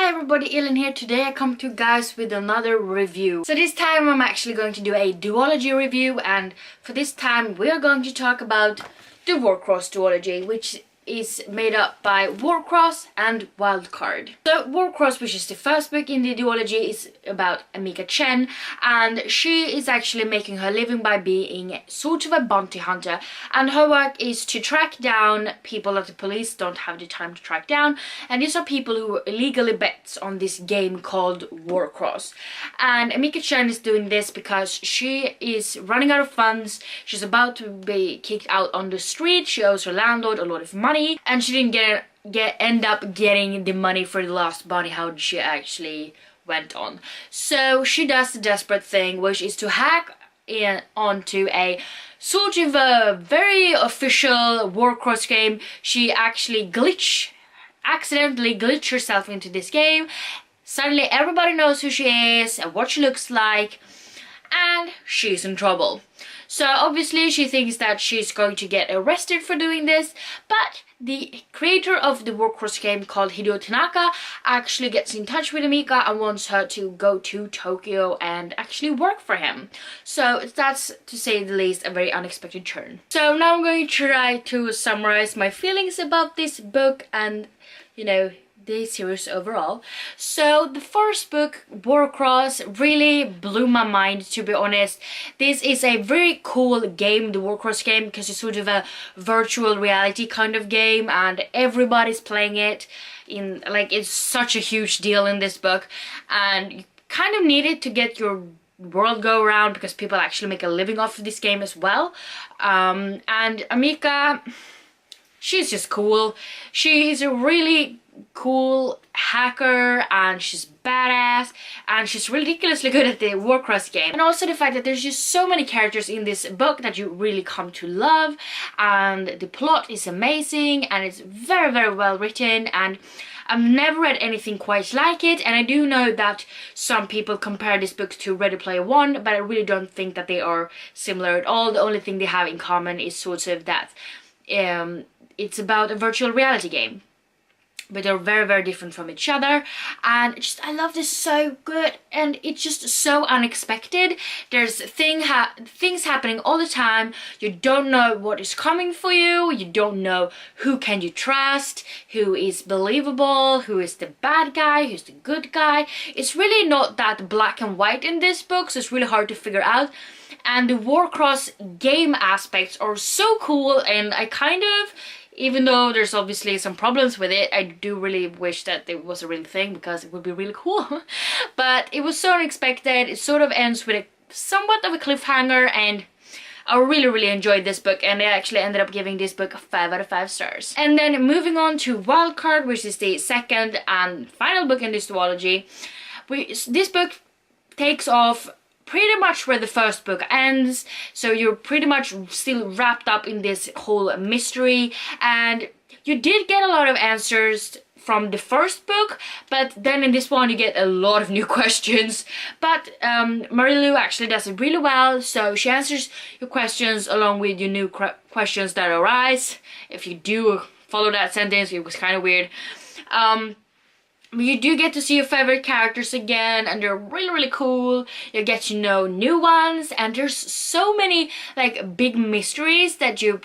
Hi everybody, Ellen here. Today I come to you guys with another review. So this time I'm actually going to do a duology review, and for this time we are going to talk about the Warcross duology, which is made up by Warcross and Wildcard. So Warcross, which is the first book in the duology, is about Amika Chen, and she is actually making her living by being sort of a bounty hunter, and her work is to track down people that the police don't have the time to track down, and these are people who illegally bet on this game called Warcross. And Amika Chen is doing this because she is running out of funds. She's about to be kicked out on the street. She owes her landlord a lot of money, and she didn't end up getting the money for the last bounty hunt she actually went on. So she does the desperate thing, which is to hack onto a sort of a very official Warcross game. She actually accidentally glitch herself into this game. Suddenly everybody knows who she is and what she looks like, and she's in trouble. So obviously she thinks that she's going to get arrested for doing this, but the creator of the Warcross game, called Hideo Tanaka, actually gets in touch with Amika and wants her to go to Tokyo and actually work for him. So that's, to say the least, a very unexpected turn. So now I'm going to try to summarize my feelings about this book and, you know, the series overall. So the first book, Warcross, really blew my mind, to be honest. This is a very cool game, the Warcross game, because it's sort of a virtual reality kind of game and everybody's playing it. It's such a huge deal in this book, and you kind of need it to get your world go around because people actually make a living off of this game as well. And Amika, she's just cool. She's a really cool hacker, and she's badass, and she's ridiculously good at the Warcross game. And also the fact that there's just so many characters in this book that you really come to love, and the plot is amazing, and it's very, very well written, and I've never read anything quite like it. And I do know that some people compare this book to Ready Player One, but I really don't think that they are similar at all. The only thing they have in common is sort of that it's about a virtual reality game, but they're very, very different from each other. And I love this so good, and it's just so unexpected. There's things happening all the time. You don't know what is coming for you. You don't know who can you trust, who is believable, who is the bad guy, who's the good guy. It's really not that black and white in this book, so it's really hard to figure out. And the Warcross game aspects are so cool, and I kind of, even though there's obviously some problems with it, I do really wish that it was a real thing, because it would be really cool. But it was so unexpected. It sort of ends with a somewhat of a cliffhanger, and I really, really enjoyed this book, and I actually ended up giving this book 5 out of 5 stars. And then moving on to Wildcard, which is the second and final book in this duology. This book takes off pretty much where the first book ends, so you're pretty much still wrapped up in this whole mystery, and you did get a lot of answers from the first book, but then in this one you get a lot of new questions. But Marilu actually does it really well, so she answers your questions along with your new questions that arise. If you do follow that sentence, it was kind of weird. You do get to see your favorite characters again, and they're really, really cool. You get to know new ones, and there's so many like big mysteries that you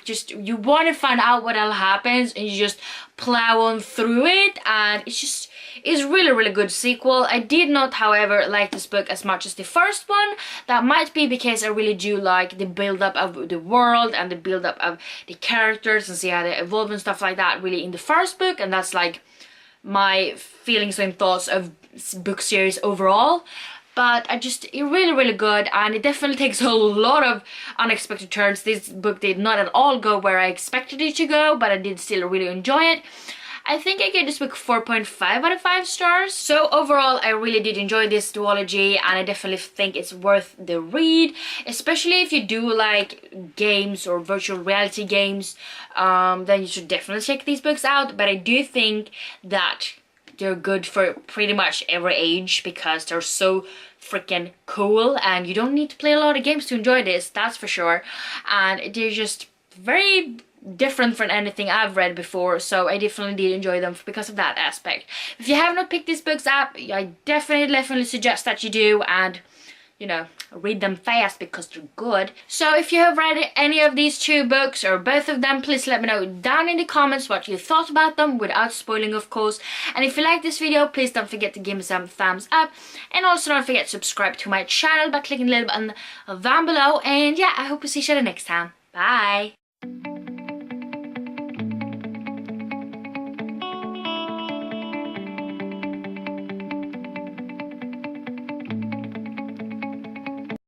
want to find out what all happens, and you just plow on through it, and it's really, really good sequel. I did not, however, like this book as much as the first one. That might be because I really do like the build-up of the world and the build-up of the characters and see how they evolve and stuff like that really in the first book, and that's like my feelings and thoughts of book series overall. But it's really, really good, and it definitely takes a lot of unexpected turns. This book did not at all go where I expected it to go, but I did still really enjoy it. I think I gave this book 4.5 out of 5 stars. So overall, I really did enjoy this duology, and I definitely think it's worth the read, especially if you do like games or virtual reality games. Then you should definitely check these books out. But I do think that they're good for pretty much every age, because they're so freaking cool, and you don't need to play a lot of games to enjoy this, that's for sure. And they're just very different from anything I've read before, so I definitely did enjoy them because of that aspect. If you have not picked these books up, I definitely suggest that you do, and you know, read them fast because they're good. So if you have read any of these 2 books or both of them, please let me know down in the comments what you thought about them, without spoiling of course. And if you like this video, please don't forget to give me some thumbs up, and also don't forget to subscribe to my channel by clicking the little button down below. And yeah, I hope to see each other next time. Bye!